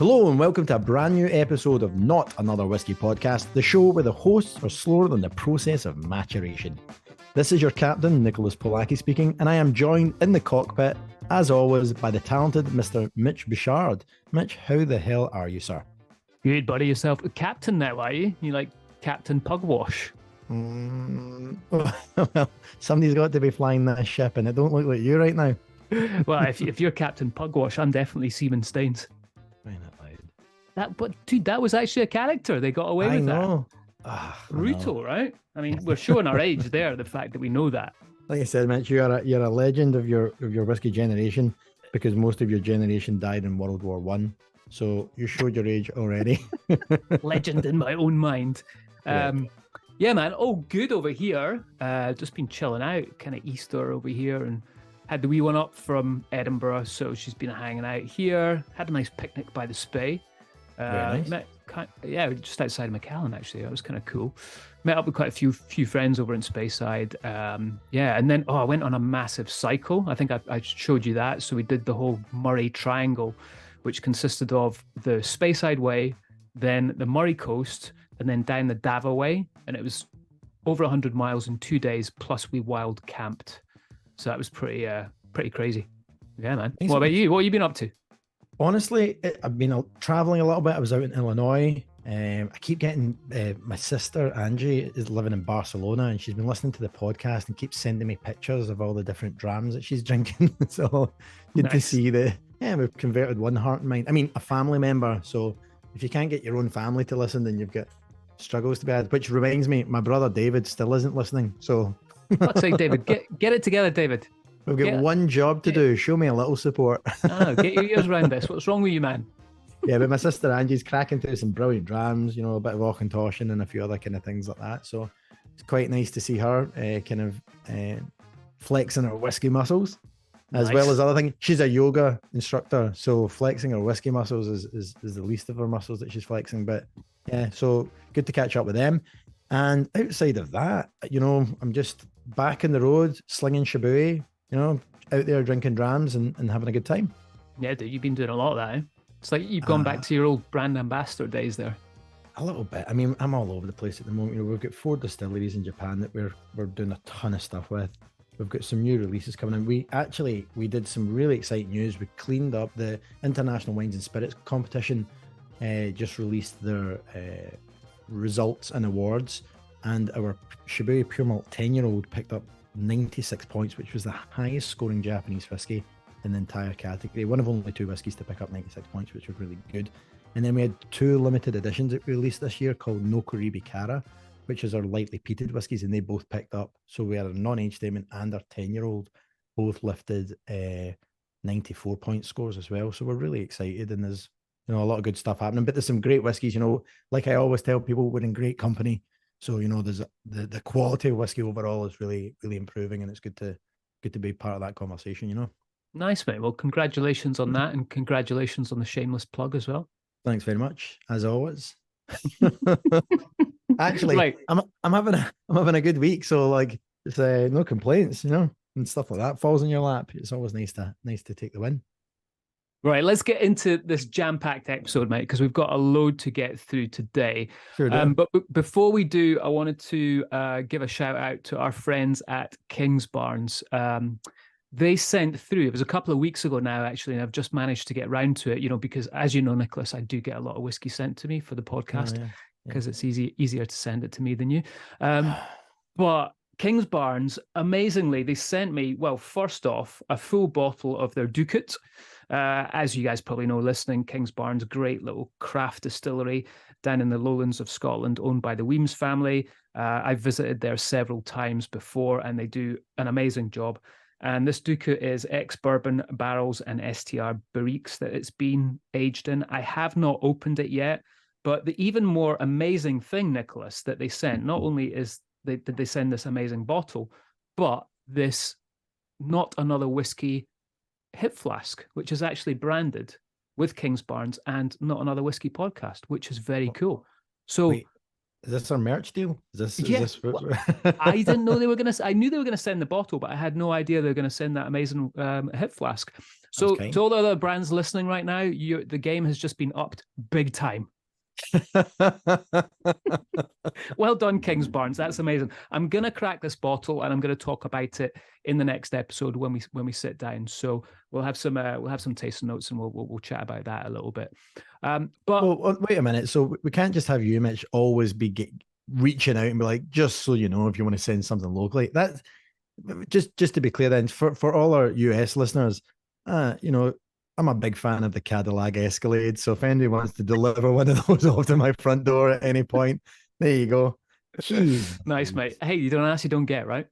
Hello and welcome to a brand new episode of Not Another Whiskey Podcast, the show where the hosts are slower than the process of maturation. This is your captain, Nicholas Polacki speaking, and I am joined in the cockpit, as always, by the talented Mr. Mitch Bouchard. Mitch, how the hell are you, sir? Good, buddy. Yourself a captain now, are you? You like Captain Pugwash? Well, somebody's got to be flying that ship, and it don't look like you right now. Well, if you're Captain Pugwash, I'm definitely Seaman Staines. But dude, that was actually a character. They got away with that. Brutal, right? I mean, we're showing our age there. The fact that we know that. Like I said, Mitch, you're a legend of your whiskey generation because most of your generation died in World War One. So you showed your age already. Legend in my own mind. Yeah, man. Oh, good over here. Just been chilling out, kind of Easter over here, and had the wee one up from Edinburgh. So she's been hanging out here. Had a nice picnic by the Spey. Nice. Just outside of McAllen, actually. That was kind of cool. Met up with quite a few friends over in Speyside. And then I went on a massive cycle. I think I showed you that. So we did the whole Murray Triangle, which consisted of the Speyside Way, then the Murray Coast, and then down the Dava Way. And it was over 100 miles in 2 days, plus we wild camped. So that was pretty crazy. Yeah, man. What about you? What have you been up to? Honestly, I've been traveling a little bit. I was out in Illinois. I keep getting my sister Angie is living in Barcelona, and she's been listening to the podcast and keeps sending me pictures of all the different drams that she's drinking. So good to see we've converted one heart and mind. I mean, a family member. So if you can't get your own family to listen, then you've got struggles to be had. Which reminds me, my brother David still isn't listening. So I'd say, David, get it together, David. We've got one job to do. Show me a little support. Get your ears around this. What's wrong with you, man? Yeah, but my sister Angie's cracking through some brilliant drams, a bit of Auchentoshan and a few other kind of things like that. So it's quite nice to see her flexing her whiskey muscles, as well as other things. She's a yoga instructor, so flexing her whiskey muscles is the least of her muscles that she's flexing. But yeah, so good to catch up with them. And outside of that, I'm just back in the road, slinging Shibui, out there drinking drams and having a good time. Yeah, dude, you've been doing a lot of that, eh? It's like you've gone back to your old brand ambassador days there. A little bit. I mean, I'm all over the place at the moment. We've got 4 distilleries in Japan that we're doing a ton of stuff with. We've got some new releases coming in. We did some really exciting news. We cleaned up the International Wines and Spirits competition, just released their results and awards, and our Shibui Pure Malt 10-year-old picked up 96 points, which was the highest scoring Japanese whiskey in the entire category. One of only 2 whiskies to pick up 96 points, which was really good. And then we had 2 limited editions that we released this year called Nokuribi Kara, which is our lightly peated whiskies, and they both picked up. So we had a non-age statement and our 10-year-old both lifted 94 point scores as well. So we're really excited, and there's a lot of good stuff happening. But there's some great whiskies. Like I always tell people, we're in great company. So there's the quality of whiskey overall is really, really improving, and it's good to be part of that conversation. Nice, mate. Well, congratulations on that, and congratulations on the shameless plug as well. Thanks very much, as always. Actually, right. I'm having a good week, so it's no complaints, and stuff like that falls in your lap. It's always nice to take the win. Right, let's get into this jam-packed episode, mate, because we've got a load to get through today. Sure do. But before we do, I wanted to give a shout out to our friends at Kingsbarns. They sent through, it was a couple of weeks ago now, actually, and I've just managed to get round to it, because as you know, Nicholas, I do get a lot of whiskey sent to me for the podcast because it's easier to send it to me than you. But Kingsbarns, amazingly, they sent me, well, first off, a full bottle of their Ducat. As you guys probably know, listening, Kingsbarns, great little craft distillery down in the lowlands of Scotland, owned by the Weems family. I've visited there several times before, and they do an amazing job. And this Ducat is ex-bourbon barrels and STR barriques that it's been aged in. I have not opened it yet, but the even more amazing thing, Nicholas, that they sent, not only did they send this amazing bottle, but this Not Another Whiskey hip flask, which is actually branded with Kingsbarns and Not Another Whiskey podcast, which is very cool. So Is this our merch deal? Is Yeah, this well, I didn't know they were going to. I knew they were going to send the bottle, but I had no idea they were going to send that amazing hip flask. That's So, kind. to all the other brands listening right now, the game has just been upped big time. Well done, Kings Barnes. That's amazing. I'm gonna crack this bottle and I'm gonna talk about it in the next episode when we sit down. So we'll have some tasting notes and we'll chat about that a little bit. But Well, wait a minute. So we can't just have you, Mitch, always be reaching out and be like, just so you know, if you want to send something locally. That just to be clear, then for all our US listeners, I'm a big fan of the Cadillac Escalade. So if anybody wants to deliver one of those off to my front door at any point, there you go. Jeez. Nice, mate. Hey, you don't ask, you don't get, right?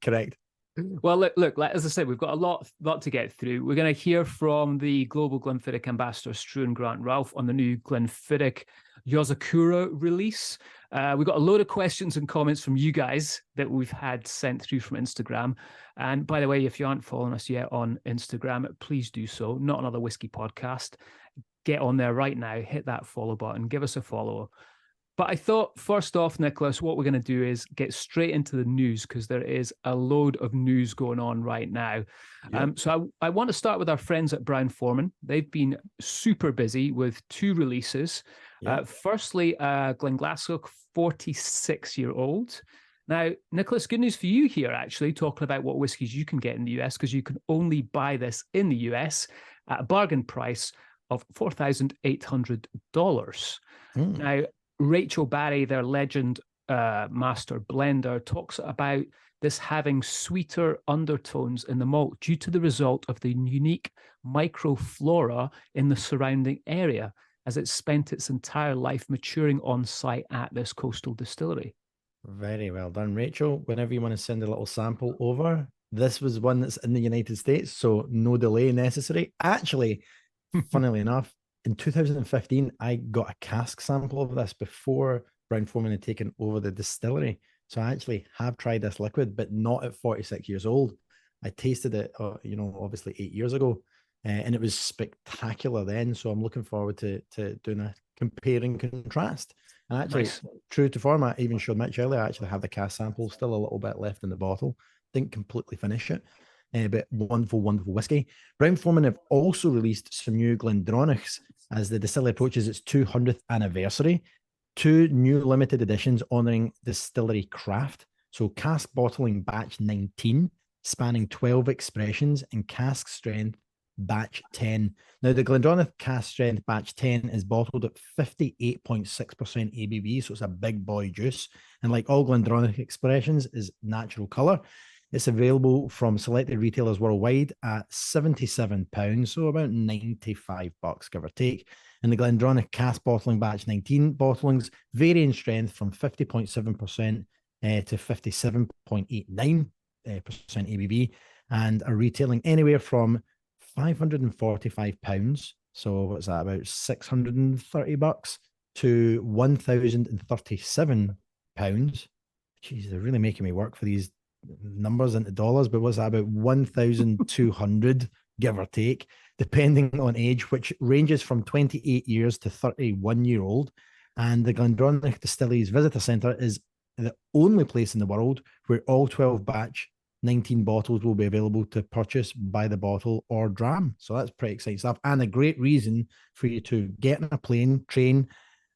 Correct. Well, look, as I said, we've got a lot to get through. We're going to hear from the global Glenfiddich ambassador, Struan Grant Ralph, on the new Glenfiddich Yozakura release. We've got a load of questions and comments from you guys that we've had sent through from Instagram. And by the way, if you aren't following us yet on Instagram, please do so. Not Another Whiskey Podcast. Get on there right now, hit that follow button, give us a follow. But I thought, first off, Nicholas, what we're going to do is get straight into the news because there is a load of news going on right now. Yep. So I want to start with our friends at Brown-Forman. They've been super busy with 2 releases. Yep. Firstly, Glenglassaugh 46-year-old. Now, Nicholas, good news for you here, actually, talking about what whiskies you can get in the US, because you can only buy this in the US at a bargain price of $4,800. Now, Rachel Barry, their legend master blender, talks about this having sweeter undertones in the malt due to the result of the unique microflora in the surrounding area, as it spent its entire life maturing on site at this coastal distillery. Very well done, Rachel. Whenever you want to send a little sample over, this was one that's in the United States, so no delay necessary. Actually, funnily enough, in 2015, I got a cask sample of this before Brown-Forman had taken over the distillery. So I actually have tried this liquid, but not at 46 years old. I tasted it, obviously 8 years ago, and it was spectacular then. So I'm looking forward to doing a compare and contrast. And actually, nice. True to form, I even showed Mitch earlier, I actually have the cask sample, still a little bit left in the bottle. Didn't completely finish it. But wonderful, wonderful whiskey. Brown-Forman have also released some new Glendronachs as the distillery approaches its 200th anniversary. 2 new limited editions honouring distillery craft. So cask bottling batch 19, spanning 12 expressions, and cask strength batch 10. Now, the Glendronach cask strength batch 10 is bottled at 58.6% ABV, so it's a big boy juice. And like all Glendronach expressions, is natural colour. It's available from selected retailers worldwide at £77, so about $95, give or take. And the Glendronach cask bottling batch 19 bottlings vary in strength from 50.7% to 57.89% ABV, and are retailing anywhere from £545, so what's that, about $630, to £1,037. Jeez, they're really making me work for these numbers into dollars, but what's that, about 1,200, give or take, depending on age, which ranges from 28 years to 31-year-old. And the Glendronach Distilleries Visitor Centre is the only place in the world where all 12 batch 19 bottles will be available to purchase by the bottle or dram. So that's pretty exciting stuff, and a great reason for you to get in a plane, train,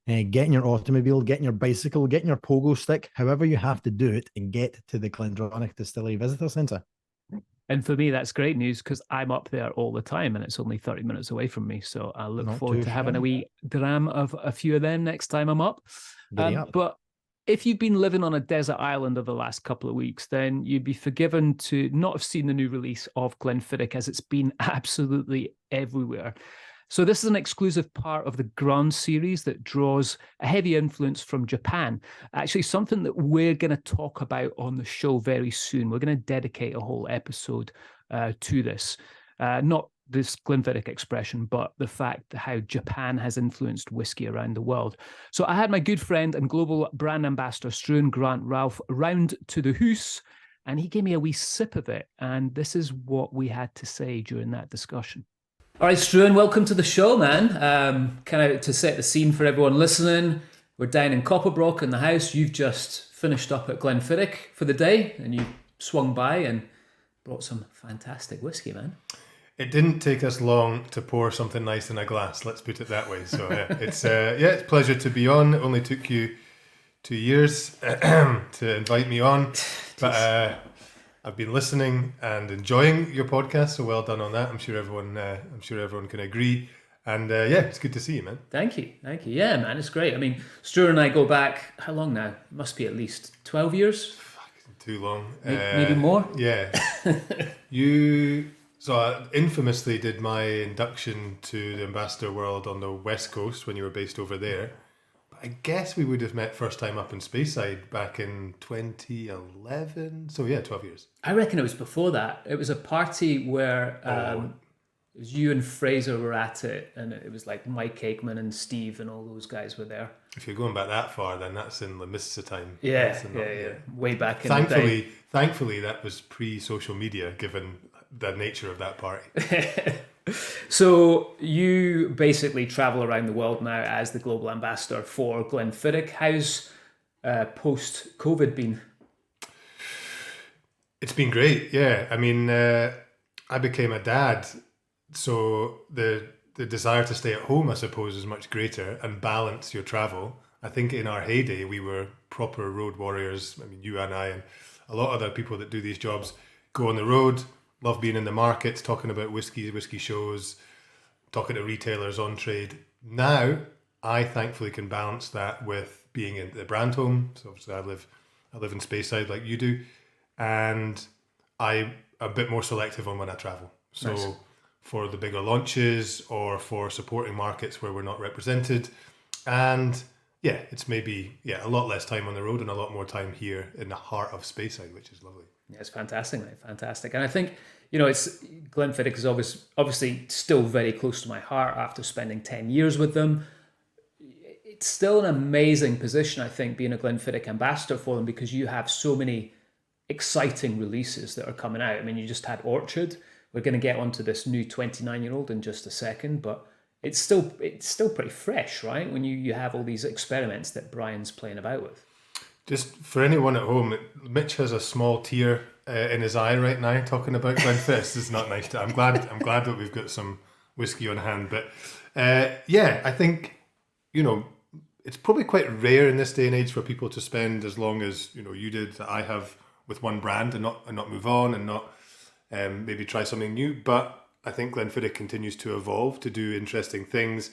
get in your automobile, get in your bicycle, get in your pogo stick, however you have to do it, and get to the Glendronach Distillery Visitor Centre. And for me, that's great news because I'm up there all the time and it's only 30 minutes away from me. So I look forward to having a wee dram of a few of them next time I'm up. But if you've been living on a desert island over the last couple of weeks, then you'd be forgiven to not have seen the new release of Glenfiddich, as it's been absolutely everywhere. So this is an exclusive part of the Grand series that draws a heavy influence from Japan. Actually, something that we're going to talk about on the show very soon. We're going to dedicate a whole episode to this. Not this Glenfiddich expression, but the fact how Japan has influenced whiskey around the world. So I had my good friend and global brand ambassador, Struan Grant Ralph, round to the house, and he gave me a wee sip of it. And this is what we had to say during that discussion. All right, Struan, welcome to the show, man. Kind of to set the scene for everyone listening. We're down in Copperbrook in the house. You've just finished up at Glenfiddich for the day, and you swung by and brought some fantastic whiskey, man. It didn't take us long to pour something nice in a glass. Let's put it that way. So it's it's a pleasure to be on. It only took you 2 years to invite me on, but I've been listening and enjoying your podcast. So well done on that. I'm sure everyone can agree. And it's good to see you, man. Thank you. Yeah, man, it's great. I mean, Struan and I go back, how long now? It must be at least 12 years. Too long. Maybe more? Yeah. So I infamously did my induction to the ambassador world on the West Coast when you were based over there. But I guess we would have met first time up in Speyside back in 2011. So 12 years. I reckon it was before that. It was a party where it was you and Fraser were at it, and it was like Mike Aikman and Steve and all those guys were there. If you're going back that far, then that's in the mists of time. Yeah. Way back in the day. Thankfully, that was pre-social media, given the nature of that party. So you basically travel around the world now as the global ambassador for Glenfiddich. How's post-COVID been? It's been great, yeah. I mean, I became a dad, so the desire to stay at home, I suppose, is much greater and balance your travel. I think in our heyday, we were proper road warriors. I mean, you and I and a lot of other people that do these jobs go on the road, love being in the markets, talking about whiskey shows, talking to retailers on trade. Now, I thankfully can balance that with being in the brand home. So obviously I live in Speyside like you do, and I'm a bit more selective on when I travel. So nice. For the bigger launches or for supporting markets where we're not represented, and it's maybe a lot less time on the road and a lot more time here in the heart of Speyside, which is lovely. Yeah, it's fantastic, mate. Fantastic. And I think, it's Glenfiddich is obviously still very close to my heart after spending 10 years with them. It's still an amazing position, I think, being a Glenfiddich ambassador for them, because you have so many exciting releases that are coming out. I mean, you just had Orchard. We're going to get onto this new 29-year-old in just a second, but it's still pretty fresh, right? When you have all these experiments that Brian's playing about with. Just for anyone at home, Mitch has a small tear in his eye right now talking about Glenfiddich. This is not nice. I'm glad that we've got some whiskey on hand. But I think it's probably quite rare in this day and age for people to spend as long as you did, that I have, with one brand and not move on and not maybe try something new. But I think Glenfiddich continues to evolve, to do interesting things.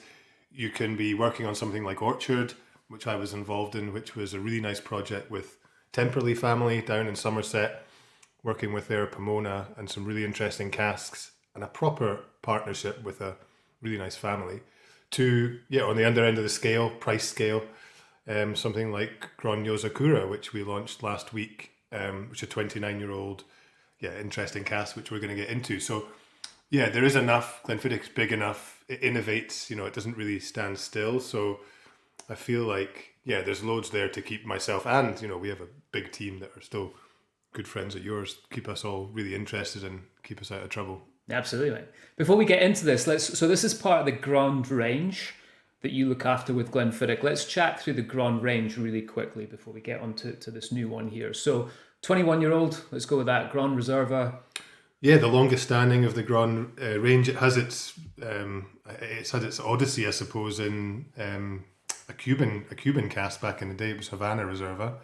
You can be working on something like Orchard, which I was involved in, which was a really nice project with Temperley family down in Somerset, working with their Pomona and some really interesting casks, and a proper partnership with a really nice family. To, on the under end of the scale, price scale, something like Grant Yozakura, which we launched last week, which is a 29-year-old, interesting cask, which we're going to get into. So, there is enough. Glenfiddich's big enough. It innovates. It doesn't really stand still. So I feel like, there's loads there to keep myself, and, we have a big team that are still good friends of yours, keep us all really interested and keep us out of trouble. Absolutely, mate. Before we get into this, so this is part of the Grand range that you look after with Glenfiddich. Let's chat through the Grand range really quickly before we get on to this new one here. So 21-year-old, let's go with that, Grand Reserva. Yeah, the longest standing of the Grand range. It has it's had its odyssey, I suppose, in a Cuban cast back in the day. It was Havana Reserva.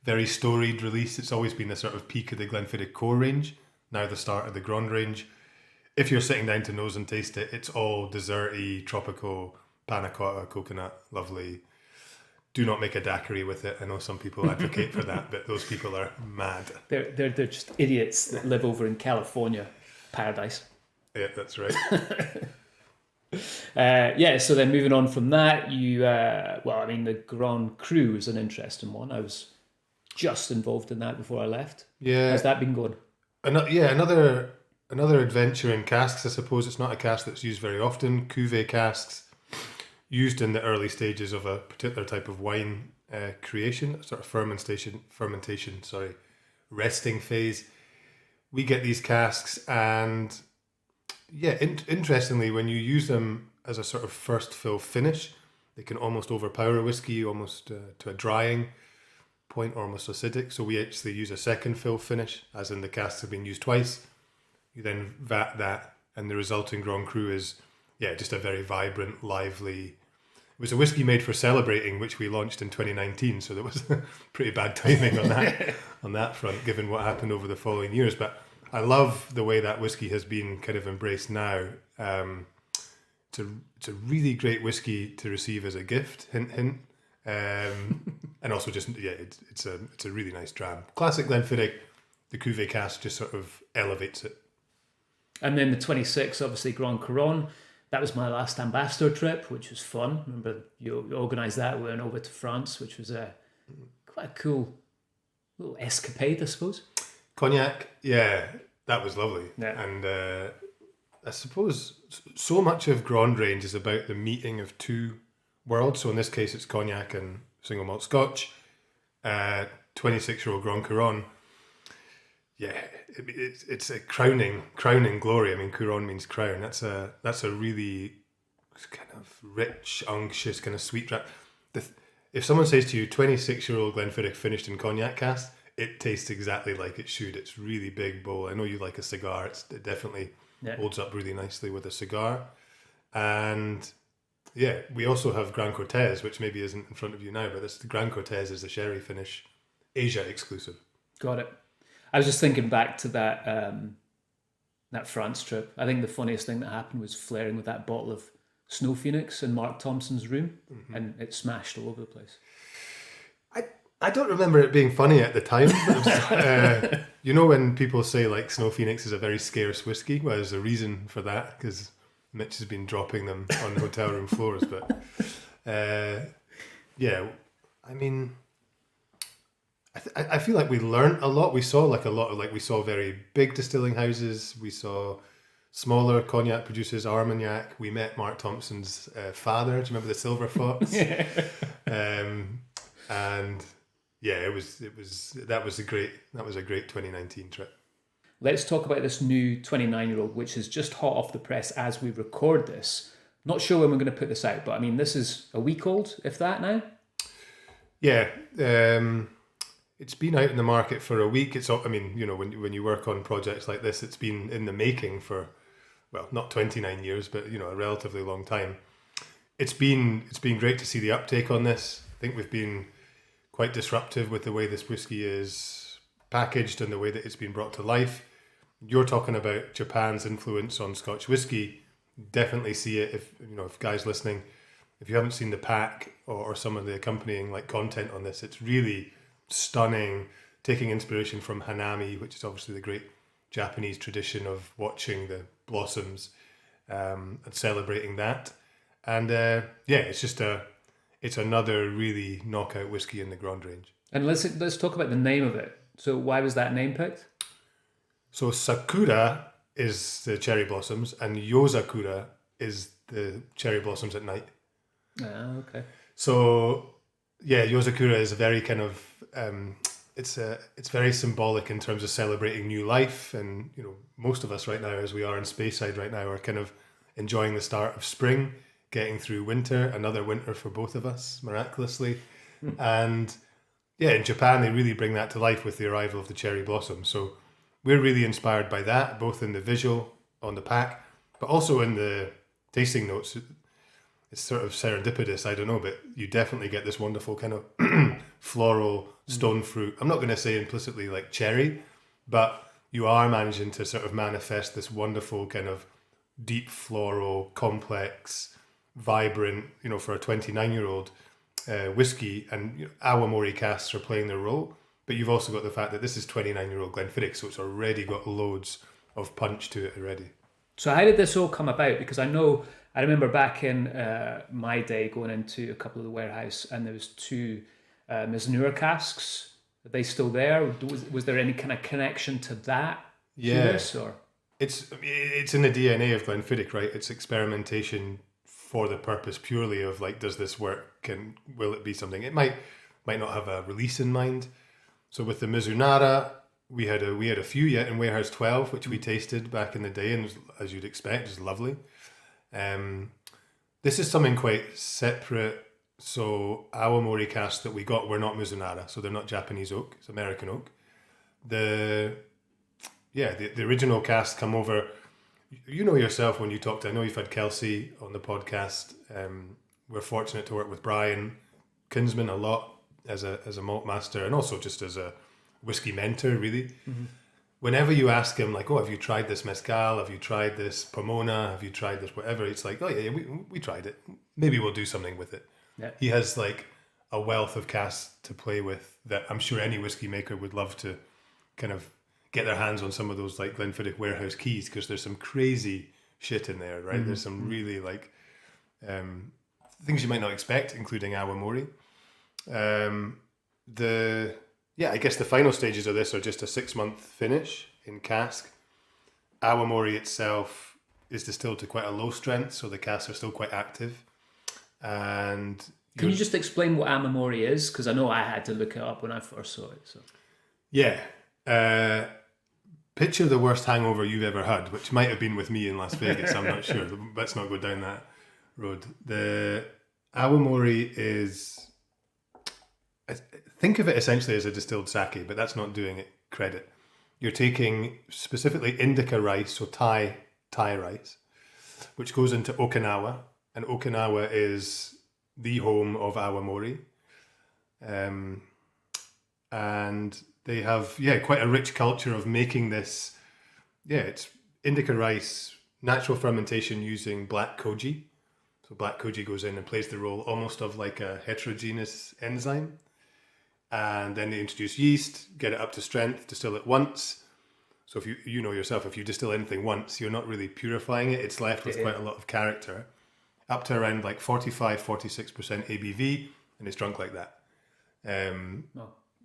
Very storied release. It's always been the sort of peak of the Glenfiddich core range, now the start of the Grand range. If you're sitting down to nose and taste it, it's all desserty, tropical, panna cotta, coconut, lovely. Do not make a daiquiri with it. I know some people advocate for that, but those people are mad. They're just idiots that live over in California. Paradise. Yeah, that's right. So then moving on from that, the Grand Cru is an interesting one. I was just involved in that before I left. Yeah. How's that been going? Another adventure in casks, I suppose. It's not a cask that's used very often. Cuvée casks, used in the early stages of a particular type of wine creation, sort of fermentation, resting phase. We get these casks, and interestingly, when you use them as a sort of first fill finish, They can almost overpower a whiskey, almost to a drying point, or almost acidic. So we actually use a second fill finish, as in the casks have been used twice. You then vat that, and the resulting Grand Cru is, just a very vibrant, lively. It was a whiskey made for celebrating, which we launched in 2019. So there was pretty bad timing on that on that front, given what happened over the following years. But I love the way that whiskey has been kind of embraced now. It's a really great whiskey to receive as a gift. Hint, hint. And also just it's a really nice dram. Classic Glenfiddich. The Cuvée cask just sort of elevates it. And then the 26, obviously Grand Couronne. That was my last ambassador trip, which was fun. Remember you organised that. We went over to France, which was quite a cool little escapade, I suppose. Cognac, that was lovely. Yeah. And I suppose so much of Grand range is about the meeting of two worlds. So in this case, it's cognac and single malt Scotch. 26-year-old Grand Couronne. Yeah, it's a crowning glory. I mean, Couronne means crown. That's a really kind of rich, unctuous, kind of sweet draught. If someone says to you, 26-year-old Glenfiddich finished in cognac cask, it tastes exactly like it should. It's really big, bold. I know you like a cigar. It definitely holds up really nicely with a cigar. And we also have Grand Cortez, which maybe isn't in front of you now, but the Grand Cortez is the sherry finish, Asia exclusive. Got it. I was just thinking back to that France trip. I think the funniest thing that happened was flaring with that bottle of Snow Phoenix in Mark Thompson's room, and it smashed all over the place. I don't remember it being funny at the time. When people say like Snow Phoenix is a very scarce whiskey, well, there's a reason for that, because Mitch has been dropping them on the hotel room floors. But I mean, I feel like we learned a lot. We saw we saw very big distilling houses. We saw smaller cognac producers, Armagnac. We met Mark Thompson's father. Do you remember the Silver Fox? That was a great 2019 trip. Let's talk about this new 29-year-old, which is just hot off the press as we record this. Not sure when we're going to put this out, but I mean, this is a week old, if that now. Yeah, it's been out in the market for a week. When you work on projects like this, it's been in the making for, well, not 29 years, but a relatively long time. It's been great to see the uptake on this. I think we've been quite disruptive with the way this whiskey is packaged and the way that it's been brought to life. You're talking about Japan's influence on Scotch whiskey. Definitely see it if guys listening, if you haven't seen the pack or some of the accompanying content on this, it's really stunning, taking inspiration from Hanami, which is obviously the great Japanese tradition of watching the blossoms and celebrating that. And it's another really knockout whiskey in the Grand range. And let's talk about the name of it. So why was that name picked? So Sakura is the cherry blossoms, and Yozakura is the cherry blossoms at night. Ah, okay. So Yozakura is a very kind of it's very symbolic in terms of celebrating new life, and most of us right now, as we are in Speyside right now, are kind of enjoying the start of spring, getting through winter, another winter for both of us, miraculously. And in Japan, they really bring that to life with the arrival of the cherry blossom. So we're really inspired by that, both in the visual on the pack, but also in the tasting notes. It's sort of serendipitous, I don't know, but you definitely get this wonderful kind of floral stone fruit. I'm not going to say implicitly like cherry, but you are managing to sort of manifest this wonderful kind of deep floral, complex, vibrant, for a 29-year-old whiskey, and Awamori casks are playing their role. But you've also got the fact that this is 29-year-old Glenfiddich, so it's already got loads of punch to it already. So how did this all come about? Because I remember back in my day going into a couple of the warehouse, and there was two Mizunura casks. Are they still there? Was there any kind of connection to that? Yes. Or it's in the DNA of Glenfiddich, right? It's experimentation for the purpose purely of does this work and will it be something? It might not have a release in mind. So with the Mizunara, we had a few yet in Warehouse 12, which we tasted back in the day, and as you'd expect, is lovely. This is something quite separate So Awamori casks that we got were not Mizunara, so they're not Japanese oak, it's American oak. The original casks come over. You know yourself when you talked. I know you've had Kelsey on the podcast. We're fortunate to work with Brian Kinsman a lot as a malt master, and also just as a whiskey mentor, really. Mm-hmm. Whenever you ask him, like, oh, have you tried this mezcal? Have you tried this pomona? Have you tried this whatever? It's like, oh yeah, we tried it. Maybe we'll do something with it. Yeah. He has like a wealth of casks to play with that I'm sure any whiskey maker would love to kind of get their hands on some of those like Glenfiddich warehouse keys, because there's some crazy shit in there, right? There's some really like things you might not expect, including Awamori. I guess the final stages of this are just a 6-month finish in cask. Awamori itself is distilled to quite a low strength, so the casks are still quite active. And can you just explain what Awamori is? Because I know I had to look it up when I first saw it. So yeah, picture the worst hangover you've ever had, which might have been with me in Las Vegas. I'm not sure. Let's not go down that road. The Awamori is, think of it essentially as a distilled sake, but that's not doing it credit. You're taking specifically indica rice, so Thai rice, which goes into Okinawa, and Okinawa is the home of Awamori. And they have, quite a rich culture of making this. It's indica rice, natural fermentation using black koji. So black koji goes in and plays the role almost of like a heterogeneous enzyme. And then they introduce yeast, get it up to strength, distill it once. So if you know yourself, if you distill anything once, you're not really purifying it. It's left with quite a lot of character, up to around like 45, 46% ABV, and it's drunk like that.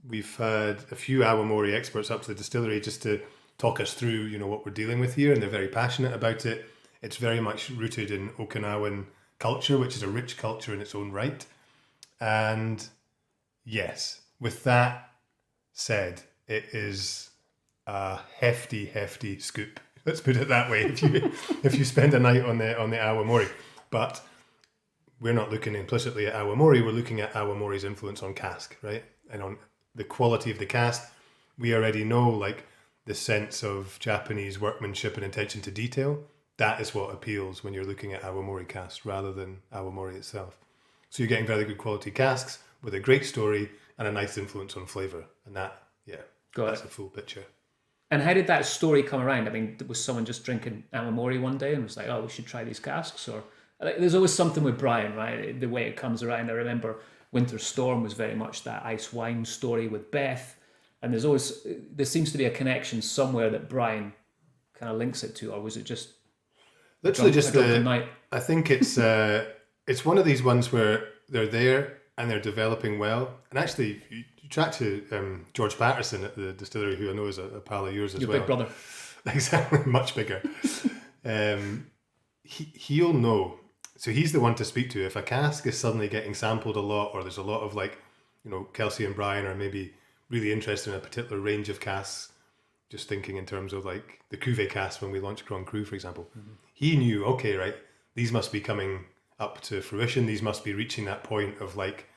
We've had a few Awamori experts up to the distillery just to talk us through, what we're dealing with here, and they're very passionate about it. It's very much rooted in Okinawan culture, which is a rich culture in its own right. And yes, with that said, it is a hefty scoop. Let's put it that way. If you spend a night on the Awamori, but we're not looking implicitly at Awamori. We're looking at Awamori's influence on cask, right, and on the quality of the cask. We already know like the sense of Japanese workmanship and attention to detail. That is what appeals when you're looking at Awamori casks rather than Awamori itself. So you're getting very good quality casks with a great story and a nice influence on flavour. And that's a full picture. And how did that story come around? I mean, was someone just drinking Awamori one day and was like, oh, we should try these casks? Or like, there's always something with Brian, right? The way it comes around. I remember Winter Storm was very much that ice wine story with Beth. And there seems to be a connection somewhere that Brian kind of links it to, or was it just literally just a night? I think it's one of these ones where they're there and they're developing well. And actually, you chat to George Patterson at the distillery, who I know is a pal of yours as Your well. big brother. Exactly, much bigger. He'll know. So he's the one to speak to. If a cask is suddenly getting sampled a lot, or there's a lot of like, Kelsey and Brian are maybe really interested in a particular range of casks, just thinking in terms of like the Cuvée casks when we launched Grand Cru, for example. Mm-hmm. He knew, okay, right, these must be coming up to fruition. These must be reaching that point of like,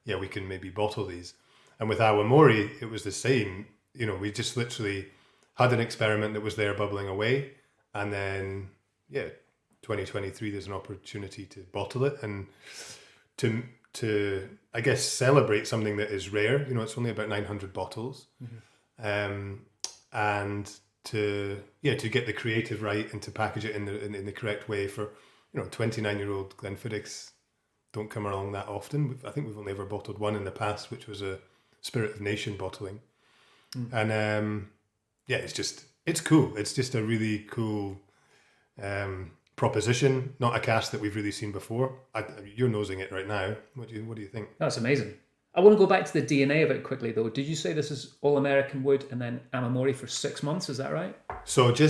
we can maybe bottle these. And with Awamori, it was the same. We just literally had an experiment that was there bubbling away. And then, 2023, there's an opportunity to bottle it and to I guess celebrate something that is rare. It's only about 900 bottles. Mm-hmm. And to get the creative right and to package it in the correct way for 29-year-old Glenfiddichs don't come along that often. I think we've only ever bottled one in the past, which was a Spirit of Nation bottling. And it's cool. It's just a really cool proposition, not a cask that we've really seen before. You're nosing it right now. What do you think? That's amazing. I want to go back to the DNA of it quickly, though. Did you say this is all American wood and then Awamori for 6 months? Is that right? So So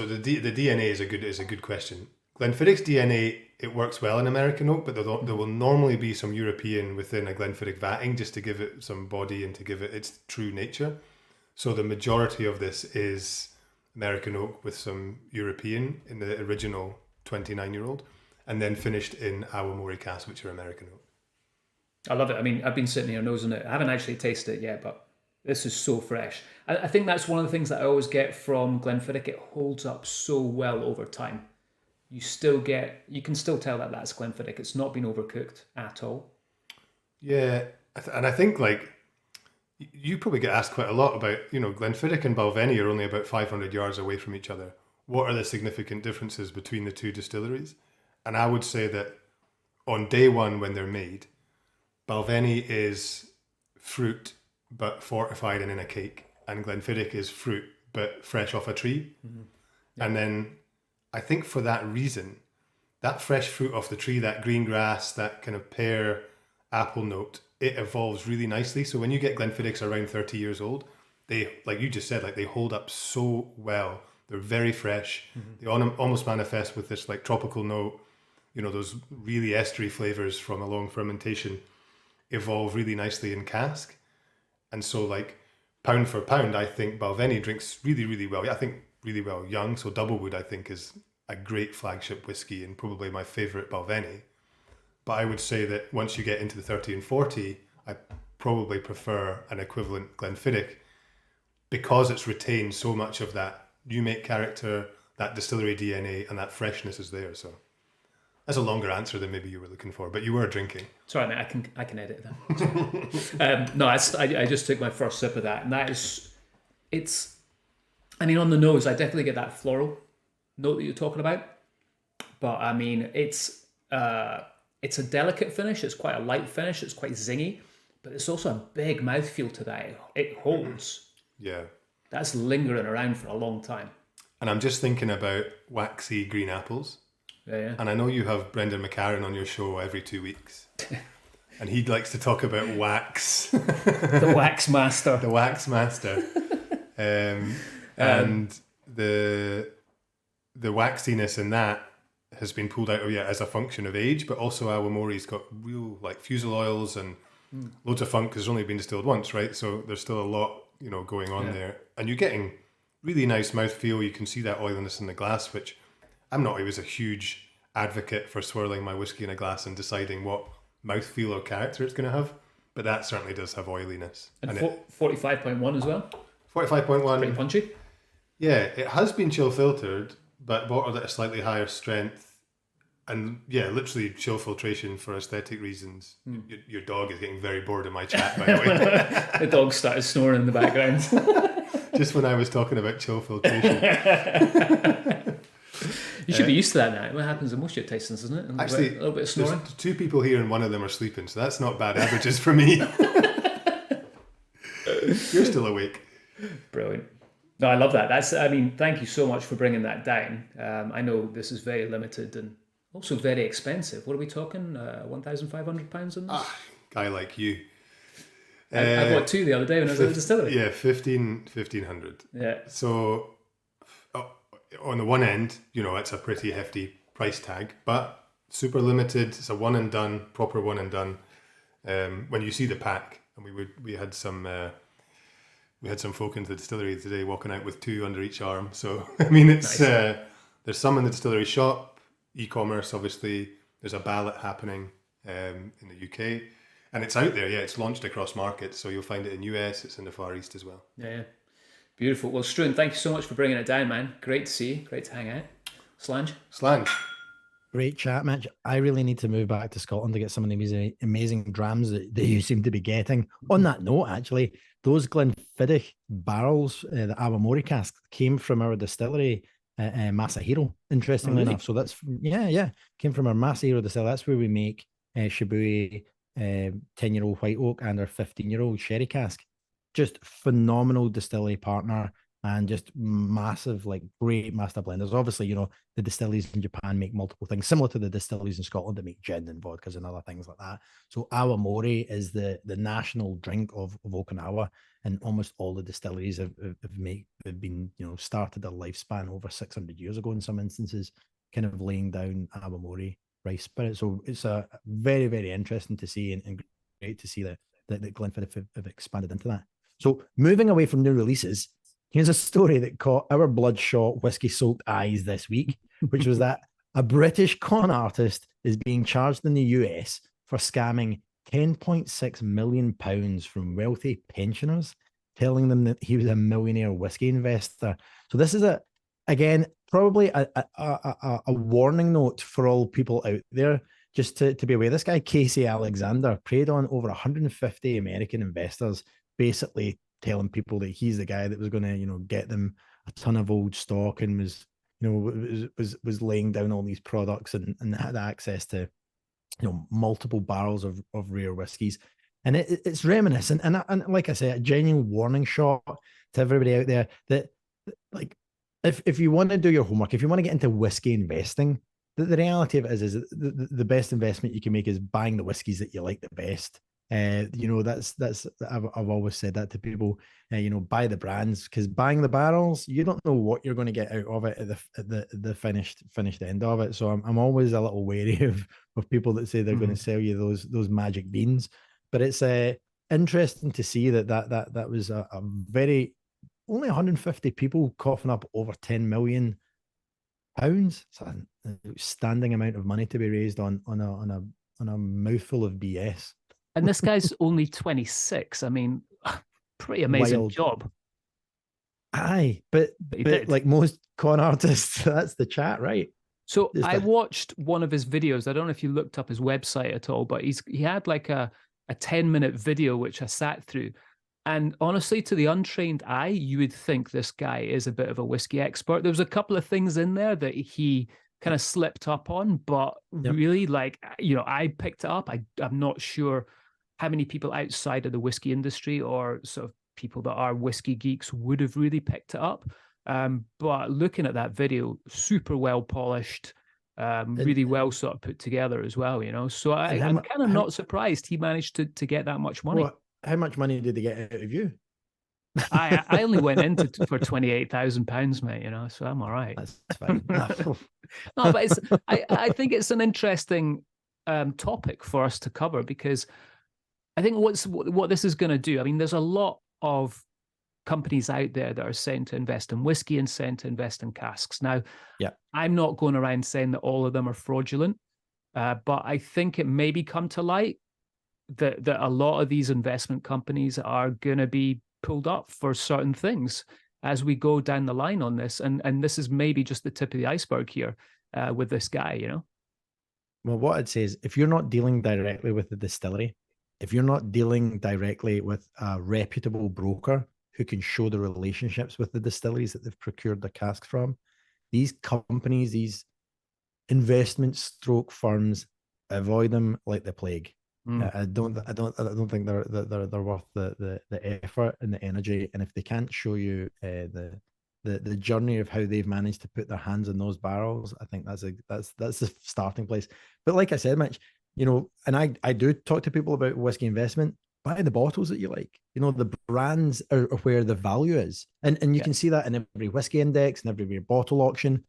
the DNA is a good question. Glenfiddich's DNA, it works well in American oak, but there will normally be some European within a Glenfiddich vatting just to give it some body and to give it its true nature. So the majority of this is American oak with some European in the original 29-year-old. and then finished in Awamori casks, which are American oak. I love it. I mean, I've been sitting here nosing it. I haven't actually tasted it yet, but this is so fresh. I think that's one of the things that I always get from Glenfiddich. It holds up so well over time. You can still tell that that's Glenfiddich. It's not been overcooked at all. Yeah, and I think like you probably get asked quite a lot about, Glenfiddich and Balvenie are only about 500 yards away from each other. What are the significant differences between the two distilleries? And I would say that on day one when they're made, Balvenie is fruit but fortified and in a cake, and Glenfiddich is fruit but fresh off a tree. Mm-hmm. Yeah. And then I think for that reason, that fresh fruit off the tree, that green grass, that kind of pear apple note, it evolves really nicely. So when you get Glenfiddichs around 30 years old, they, like you just said, like they hold up so well. They're very fresh. Mm-hmm. They almost manifest with this like tropical note, those really estery flavors from a long fermentation evolve really nicely in cask. And so like pound for pound, I think Balvenie drinks really, really well. I think really well young. So Doublewood, I think, is a great flagship whiskey and probably my favorite Balvenie. But I would say that once you get into the 30 and 40, I probably prefer an equivalent Glenfiddich because it's retained so much of that new make character, that distillery DNA, and that freshness is there. So that's a longer answer than maybe you were looking for, but you were drinking. Sorry, mate, I can edit that. No, I just took my first sip of that, and on the nose, I definitely get that floral note that you're talking about. But I mean, it's a delicate finish. It's quite a light finish. It's quite zingy, but it's also a big mouthfeel to that. It holds. Yeah. That's lingering around for a long time. And I'm just thinking about waxy green apples. Yeah. And I know you have Brendan McCarran on your show every 2 weeks. And he likes to talk about wax. The wax master. The wax master. And the waxiness in that has been pulled out as a function of age, but also Awamori's got real like fusel oils and loads of funk because it's only been distilled once, right? So there's still a lot, going on there. And you're getting really nice mouthfeel. You can see that oiliness in the glass, which I'm not always a huge advocate for swirling my whiskey in a glass and deciding what mouthfeel or character it's going to have, but that certainly does have oiliness. And 45.1 as well? 45.1. Pretty punchy. Yeah, it has been chill filtered, but bottled at a slightly higher strength. And yeah, literally chill filtration for aesthetic reasons. Your dog is getting very bored of my chat, by the way. The dog started snoring in the background. Just when I was talking about chill filtration. You should be used to that now. What happens in most of your tastings, isn't it? Actually, a little bit of snoring. There's 2 people here and one of them are sleeping, so that's not bad averages for me. You're still awake. Brilliant. No, I love that. Thank you so much for bringing that down. I know this is very limited and also very expensive. What are we talking? £1,500 on this? Guy like you. I bought 2 the other day when I was at the distillery. Yeah, 1,500. Yeah. So on the one end, it's a pretty hefty price tag, but super limited. It's a one and done, proper one and done. When you see the pack, and we had some folk into the distillery today walking out with 2 under each arm. So I mean, it's nice. There's some in the distillery shop. E-commerce, obviously, there's a ballot happening in the UK, and it's out there. Yeah, it's launched across markets, so you'll find it in US. It's in the Far East as well. Yeah, beautiful. Well, Struan, thank you so much for bringing it down, man. Great to see you. Great to hang out. Slange. Great chat, Mitch. I really need to move back to Scotland to get some of the amazing drams that you seem to be getting. On that note, actually, those Glenfiddich barrels, the Awamori cask, came from our distillery. Masahiro, interestingly enough. So that's came from our Masahiro distillery. That's where we make Shibui 10-year-old white oak and our 15-year-old sherry cask. Just phenomenal distillery partner and just massive, like great master blenders. Obviously, the distilleries in Japan make multiple things similar to the distilleries in Scotland that make gin and vodkas and other things like that. So Awamori is the national drink of Okinawa. And almost all the distilleries have been, started their lifespan over 600 years ago in some instances, kind of laying down Awamori rice spirit. So it's a very, very interesting to see and great to see that Glenfiddich have expanded into that. So moving away from new releases, here's a story that caught our bloodshot whiskey-soaked eyes this week, which was that A British con artist is being charged in the US for scamming £10.6 million from wealthy pensioners, telling them that he was a millionaire whiskey investor. So this is again, probably a warning note for all people out there, just to be aware. This guy, Casey Alexander, preyed on over 150 American investors, basically telling people that he's the guy that was going to, get them a ton of old stock, and was laying down all these products, and had access to multiple barrels of rare whiskies. And it's reminiscent, and like I say, a genuine warning shot to everybody out there that, like, if you want to do your homework, if you want to get into whiskey investing, the reality of it is the best investment you can make is buying the whiskies that you like the best. That's I've always said that to people. Buy the brands, because buying the barrels, you don't know what you're going to get out of it at the finished end of it. So I'm always a little wary of people that say they're going to sell you those magic beans. But it's interesting to see that was a very, only 150 people coughing up over £10 million. It's an outstanding amount of money to be raised on a mouthful of BS. And this guy's only 26. I mean, pretty amazing Wild job. Aye, but like most con artists, that's the chat, right? So I watched one of his videos. I don't know if you looked up his website at all, but he had like a 10-minute video which I sat through. And honestly, to the untrained eye, you would think this guy is a bit of a whiskey expert. There was a couple of things in there that he kind of slipped up on, but really, like, I picked it up. I'm not sure how many people outside of the whiskey industry, or sort of people that are whiskey geeks, would have really picked it up. But looking at that video, super well polished, really well sort of put together as well, So I'm kind of not surprised he managed to get that much money. Well, how much money did they get out of you? I only went into for £28,000, mate. So I'm all right. That's fine. No, but I think it's an interesting topic for us to cover, because I think what this is going to do. I mean, there's a lot of companies out there that are saying to invest in whiskey and saying to invest in casks. Now, I'm not going around saying that all of them are fraudulent, but I think it may come to light that a lot of these investment companies are going to be pulled up for certain things as we go down the line on this. And this is maybe just the tip of the iceberg here with this guy, Well, what I'd say is, if you're not dealing directly with the distillery, if you're not dealing directly with a reputable broker who can show the relationships with the distilleries that they've procured the casks from, these companies, these investment stroke firms, avoid them like the plague. I don't think they're worth the effort and the energy. And if they can't show you the journey of how they've managed to put their hands in those barrels, I think that's the starting place. But like I said, Mitch, and I do talk to people about whiskey investment. Buy the bottles that you like. The brands are where the value is, and you can see that in every whiskey index and every bottle auction.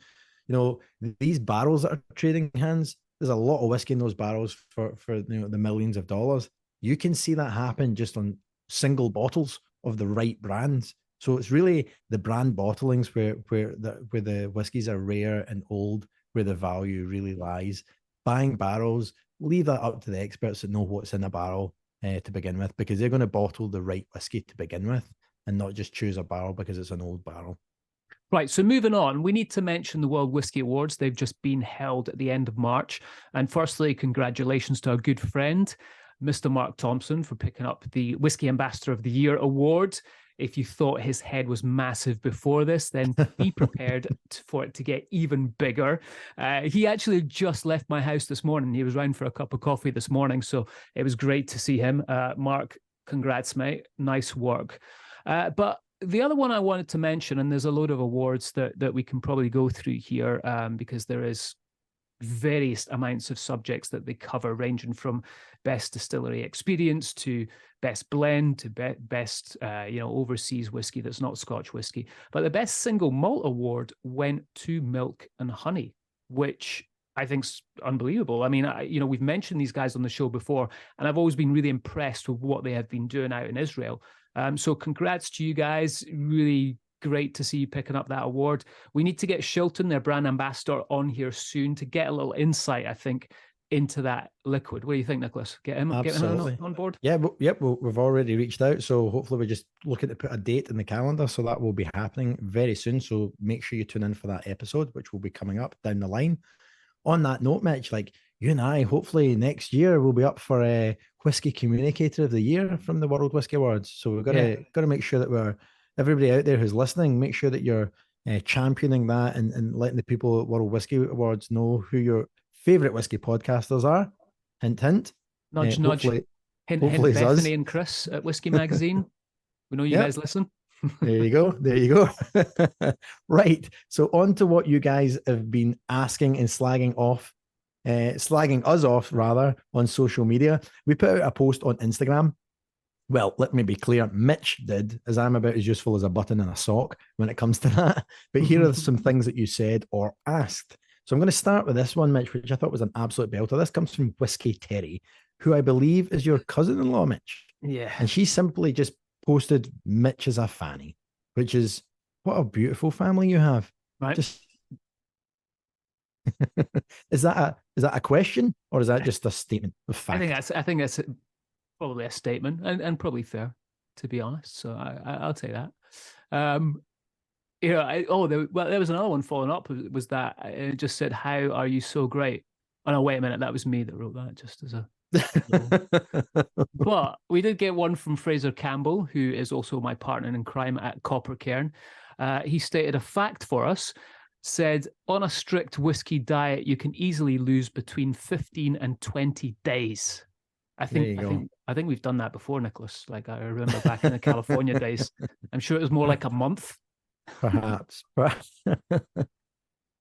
These barrels that are trading hands, there's a lot of whiskey in those barrels for the millions of dollars. You can see that happen just on single bottles of the right brands. So it's really the brand bottlings where the whiskeys are rare and old, where the value really lies. Buying barrels, leave that up to the experts that know what's in a barrel to begin with, because they're going to bottle the right whiskey to begin with, and not just choose a barrel because it's an old barrel. Right, so moving on, we need to mention the World Whiskey Awards. They've just been held at the end of March. And firstly, congratulations to our good friend, Mr. Mark Thompson, for picking up the Whiskey Ambassador of the Year award. If you thought his head was massive before this, then be prepared for it to get even bigger. He actually just left my house this morning. He was round for a cup of coffee this morning, so it was great to see him. Mark, congrats, mate. Nice work. But the other one I wanted to mention, and there's a load of awards that we can probably go through here, because there is various amounts of subjects that they cover, ranging from best distillery experience to best blend to best overseas whiskey that's not Scotch whiskey. But the best single malt award went to Milk and Honey, which I think's unbelievable. I mean, we've mentioned these guys on the show before, and I've always been really impressed with what they have been doing out in Israel. So congrats to you guys. Really great to see you picking up that award. We need to get Shilton, their brand ambassador, on here soon to get a little insight, I think, into that liquid. What do you think, Nicholas? Get him on board? Yeah, we've already reached out. So hopefully we're just looking to put a date in the calendar. So that will be happening very soon. So make sure you tune in for that episode, which will be coming up down the line. On that note, Mitch, like you and I, hopefully next year we'll be up for a Whiskey Communicator of the Year from the World Whiskey Awards. So we've got to make sure that we're everybody out there who's listening, make sure that you're championing that and letting the people at World Whiskey Awards know who your favorite whiskey podcasters are. Hint, hint. Nudge, nudge. Hint, hint, Bethany and Chris at Whiskey Magazine. We know you guys listen. There you go. Right. So on to what you guys have been asking and slagging us off rather on social media. We put out a post on Instagram. Well, let me be clear. Mitch did, as I'm about as useful as a button in a sock when it comes to that. But here are some things that you said or asked. So I'm going to start with this one, Mitch, which I thought was an absolute belter. This comes from Whiskey Terry, who I believe is your cousin-in-law, Mitch. Yeah. And she simply just posted Mitch as a fanny, which is what a beautiful family you have. Right. Just is that a question or is that just a statement of fact? I think that's probably a statement and probably fair, to be honest. So I'll take that. There was another one following up. Was that it just said, "How are you so great?" Oh no, wait a minute, that was me that wrote that. Just as a. But we did get one from Fraser Campbell, who is also my partner in crime at Copper Cairn. He stated a fact for us. Said, on a strict whiskey diet, you can easily lose between 15 and 20 days. I think we've done that before, Nicholas. Like I remember back in the California days. I'm sure it was more like a month. Perhaps.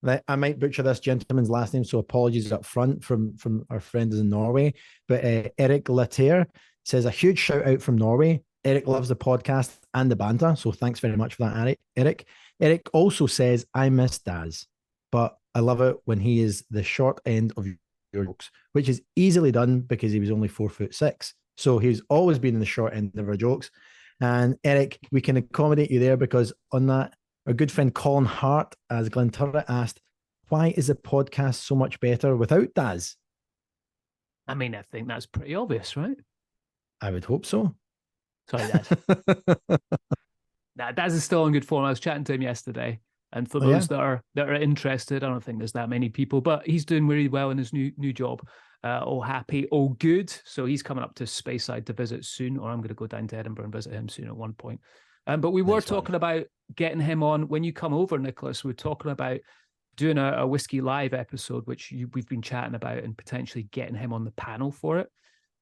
I might butcher this gentleman's last name, so apologies up front from our friends in Norway. But Eric Later says a huge shout out from Norway. Eric loves the podcast and the banter, so thanks very much for that, Eric. Eric also says, I miss Daz, but I love it when he is the short end of your jokes, which is easily done because he was only 4'6". So he's always been in the short end of our jokes. And Eric, we can accommodate you there because on that, our good friend Colin Hart, as Glenfiddich asked, why is the podcast so much better without Daz? I mean, I think that's pretty obvious, right? I would hope so. Sorry, Daz. Daz is still in good form. I was chatting to him yesterday. And for those that are interested, I don't think there's that many people, but he's doing really well in his new job. All happy, all good. So he's coming up to Speyside to visit soon, or I'm going to go down to Edinburgh and visit him soon at one point. But we were talking about getting him on. When you come over, Nicholas, we're talking about doing a Whiskey Live episode, which we've been chatting about, and potentially getting him on the panel for it.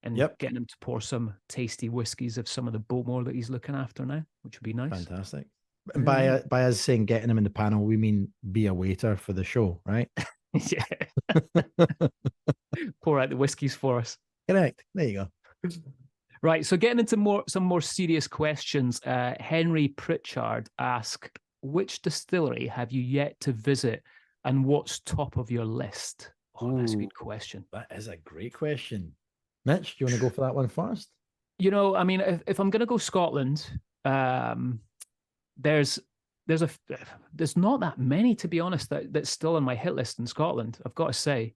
And getting him to pour some tasty whiskies of some of the Bowmore that he's looking after now, which would be nice. Fantastic. By us saying getting him in the panel, we mean be a waiter for the show, right? Yeah. Pour out the whiskies for us. Correct. There you go. Right. So getting into some more serious questions, Henry Pritchard asked, which distillery have you yet to visit and what's top of your list? Oh, that's a good question. That is a great question. Mitch, do you want to go for that one first? You know, I mean, if I'm going to go Scotland, there's not that many, to be honest, that's still on my hit list in Scotland. I've got to say,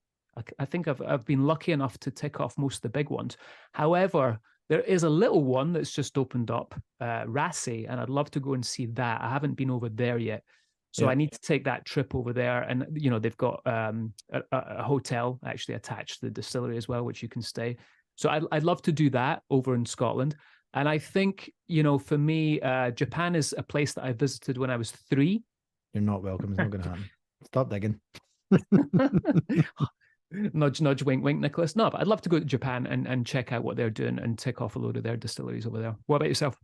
I think I've been lucky enough to tick off most of the big ones. However, there is a little one that's just opened up, Rassay, and I'd love to go and see that. I haven't been over there yet. So I need to take that trip over there. And, you know, they've got a hotel actually attached to the distillery as well, which you can stay. So I'd love to do that over in Scotland. And I think, you know, for me, Japan is a place that I visited when I was 3. You're not welcome. It's not going to happen. Stop digging. Nudge, nudge, wink, wink, Nicholas. No, but I'd love to go to Japan and check out what they're doing and tick off a load of their distilleries over there. What about yourself?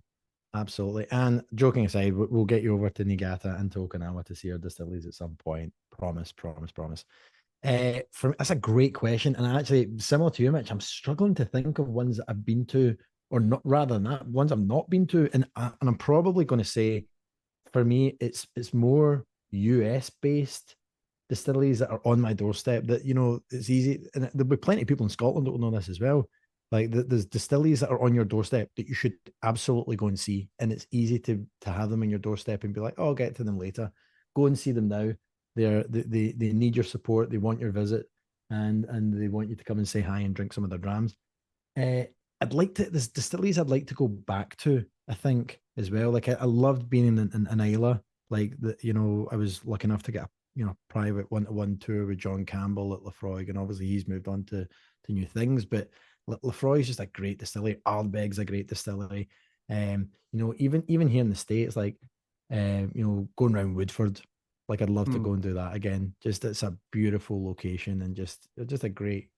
Absolutely. And joking aside, we'll get you over to Niigata and to Okinawa to see our distilleries at some point. Promise. That's a great question. And actually, similar to you, Mitch, I'm struggling to think of ones that I've been to, or not, rather than that, ones I've not been to. And I'm probably going to say, for me, it's more US based distilleries that are on my doorstep that, you know, it's easy. And there'll be plenty of people in Scotland that will know this as well. Like there's distilleries that are on your doorstep that you should absolutely go and see, and it's easy to have them on your doorstep and be like, oh, I'll get to them later. Go and see them now. They need your support. They want your visit, and they want you to come and say hi and drink some of their drams. I'd like to, there's distilleries I'd like to go back to, I think, as well. Like I loved being in Isla. Like I was lucky enough to get a private one-to-one tour with John Campbell at Lafroig, and obviously he's moved on to new things. But Lafroy is just a great distillery. Ardbeg's a great distillery. Even here in the States, like going around Woodford, like I'd love to go and do that again. Just it's a beautiful location and just a great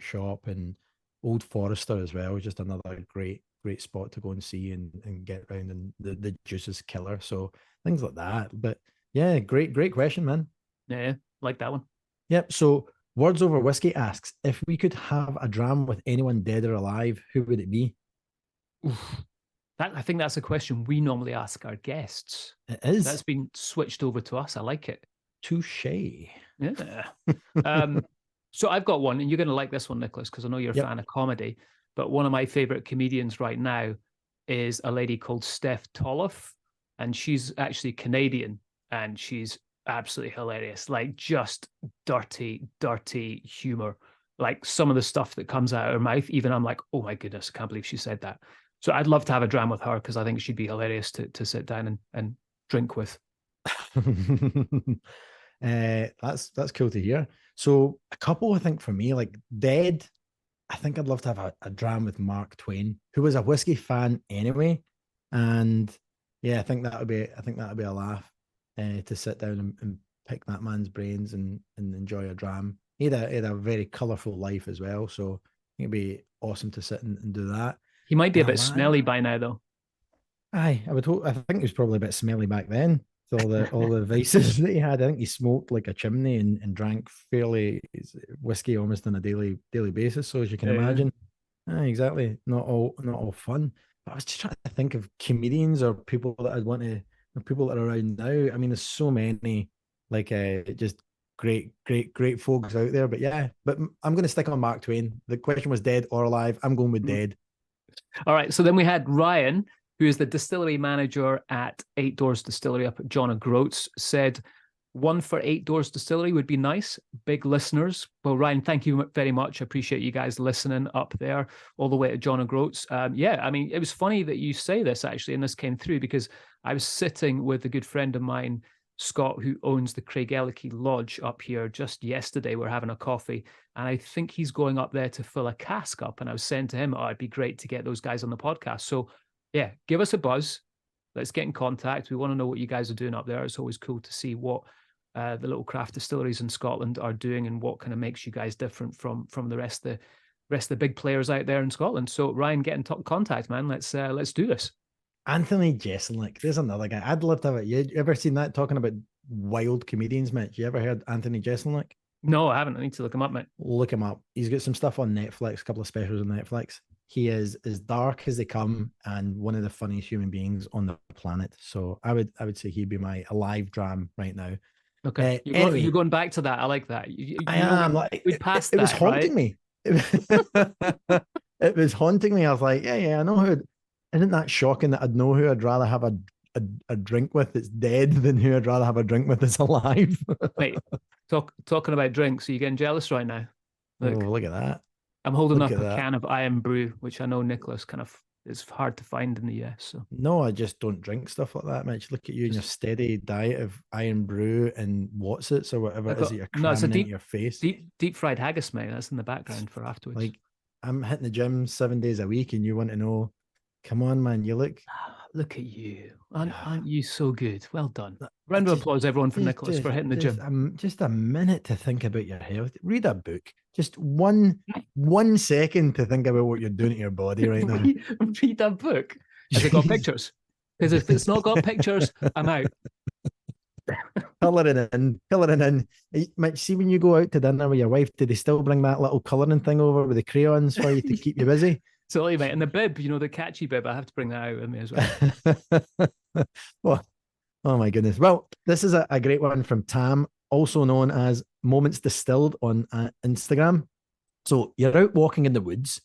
shop. And Old Forester as well, just another great spot to go and see and get around, and the juice is killer. So things like that. But yeah, great question, man. Yeah, like that one. Yep. So Words Over Whiskey asks, if we could have a dram with anyone dead or alive, who would it be? Oof. I think that's a question we normally ask our guests. It is. That's been switched over to us. I like it. Touche. Yeah. So I've got one, and you're going to like this one, Nicholas, because I know you're a fan of comedy. But one of my favorite comedians right now is a lady called Steph Toloff, and she's actually Canadian, and she's absolutely hilarious. Like just dirty humor. Like some of the stuff that comes out of her mouth, even I'm like, oh my goodness, I can't believe she said that. So I'd love to have a dram with her because I think she'd be hilarious to sit down and drink with. That's cool to hear. So a couple, I think for me, like dead, I think I'd love to have a dram with Mark Twain, who was a whiskey fan anyway. And yeah, I think that would be a laugh to sit down and pick that man's brains and enjoy a dram. He had a very colourful life as well. So it'd be awesome to sit and do that. He might be a bit smelly by now, though. Aye, I would hope. I think he was probably a bit smelly back then. With all the vices that he had. I think he smoked like a chimney and drank fairly whiskey almost on a daily basis. So as you can imagine, exactly, not all fun. But I was just trying to think of comedians or people that I'd want to, people that are around now. I mean, there's so many like just great folks out there. But yeah, but I'm going to stick on Mark Twain. The question was dead or alive. I'm going with dead. All right. So then we had Ryan, who is the distillery manager at 8 Doors Distillery up at John O'Groats, said one for 8 Doors Distillery would be nice. Big listeners. Well, Ryan, thank you very much. I appreciate you guys listening up there all the way to John O'Groats. Yeah, I mean, it was funny that you say this actually, and this came through because I was sitting with a good friend of mine, Scott, who owns the Craigellachie Lodge up here just yesterday. We're having a coffee, and I think he's going up there to fill a cask up. And I was saying to him, oh, it'd be great to get those guys on the podcast. So yeah, give us a buzz. Let's get in contact. We want to know what you guys are doing up there. It's always cool to see what the little craft distilleries in Scotland are doing and what kind of makes you guys different from the rest of the big players out there in Scotland. So Ryan, get in contact, man. Let's do this. Anthony Jeselnik, there's another guy. I'd love to have it. You ever seen that talking about wild comedians, Mitch? You ever heard Anthony Jeselnik? No, I haven't. I need to look him up, mate. Look him up. He's got some stuff on Netflix, a couple of specials on Netflix. He is as dark as they come and one of the funniest human beings on the planet. So I would say he'd be my alive dram right now. Okay. You're going back to that. I like that. I am. We'd passed it was haunting me. It was haunting me. I was like, yeah, I know who. Isn't that shocking that I'd know who I'd rather have a drink with that's dead than who I'd rather have a drink with that's alive? Wait, talking about drinks, are you getting jealous right now? Look at that. I'm holding up a can of Iron Brew, which I know Nicholas it's hard to find in the US. So no, I just don't drink stuff like that, Mitch. Look at you and your steady diet of Iron Brew and Watsits or whatever it is that you're cramming into your face. Deep fried haggis, mate. That's in the background for afterwards. Like I'm hitting the gym 7 days a week, and you want to know? Come on, man! You look at you. Aren't you so good? Well done. Round of applause, everyone, for Nicholas for hitting the gym. Just a minute to think about your health. Read a book. Just one second to think about what you're doing to your body right now. Read a book. Has it got pictures? Because if it's not got pictures, I'm out. Colouring in. Mitch, see when you go out to dinner with your wife, do they still bring that little colouring thing over with the crayons for you to keep you busy? Totally, mate. And the bib, the catchy bib, I have to bring that out with me as well. Well, oh my goodness. Well, this is a great one from Tam, also known as Moments Distilled on Instagram. So you're out walking in the woods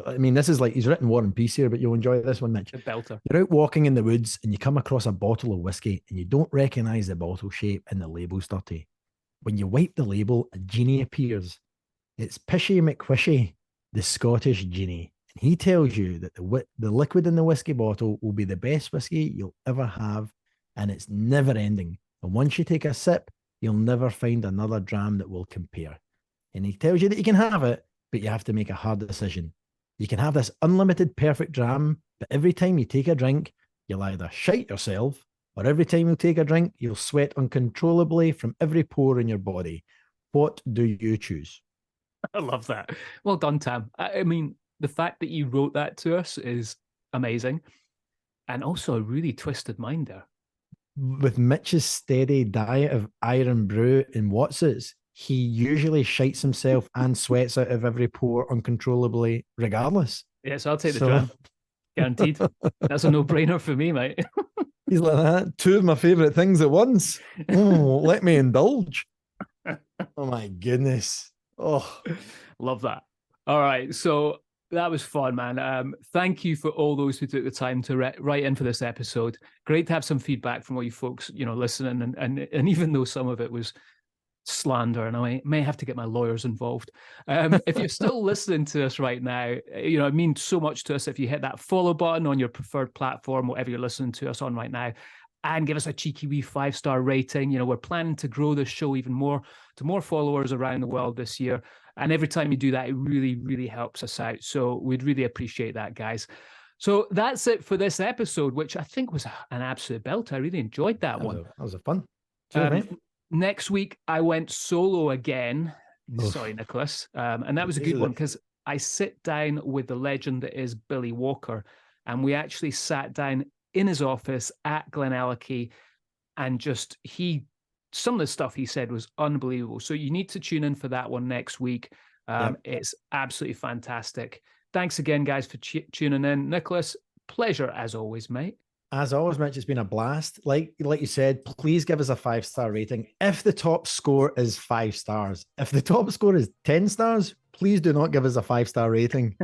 I mean, this is like he's written War and Peace here, but you'll enjoy this one, Mitch. The belter. You're out walking in the woods and you come across a bottle of whiskey and you don't recognize the bottle shape and the label's dirty. When you wipe the label, a genie appears. It's Pishy McWhishy, the Scottish genie. And he tells you that the liquid in the whiskey bottle will be the best whiskey you'll ever have, and it's never ending. And once you take a sip, you'll never find another dram that will compare. And he tells you that you can have it, but you have to make a hard decision. You can have this unlimited perfect dram, but every time you take a drink, you'll either shite yourself, or every time you take a drink, you'll sweat uncontrollably from every pore in your body. What do you choose? I love that. Well done, Tam. I mean, the fact that you wrote that to us is amazing. And also a really twisted mind there. With Mitch's steady diet of iron brew and Watsits, he usually shites himself and sweats out of every pore uncontrollably, regardless. Yeah, so I'll take the dram. Guaranteed. That's a no-brainer for me, mate. He's like that. Two of my favourite things at once. Oh, let me indulge. Oh my goodness. Oh, love that. All right, so that was fun, man. Thank you for all those who took the time to write in for this episode. Great to have some feedback from all you folks, listening, and even though some of it was slander, and I may have to get my lawyers involved. If you're still listening to us right now, it means so much to us if you hit that follow button on your preferred platform, whatever you're listening to us on right now, and give us a cheeky wee 5-star rating. We're planning to grow this show even more to more followers around the world this year. And every time you do that, it really, really helps us out. So we'd really appreciate that, guys. So that's it for this episode, which I think was an absolute belt. I really enjoyed that one. That was a fun. Next week, I went solo again. Oof. Sorry, Nicholas. And that was a good one because I sit down with the legend that is Billy Walker. And we actually sat down in his office at Glenelg, and some of the stuff he said was unbelievable. So you need to tune in for that one next week. It's absolutely fantastic. Thanks again, guys, for tuning in. Nicholas, pleasure as always, mate. As always, Mitch, it's been a blast. Like you said, please give us a 5-star rating. If the top score is 5 stars, if the top score is 10 stars, please do not give us a 5-star rating.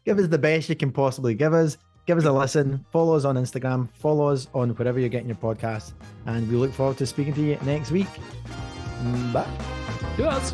Give us the best you can possibly give us. Give us a listen. Follow us on Instagram. Follow us on wherever you're getting your podcasts. And we look forward to speaking to you next week. Bye. Cheers.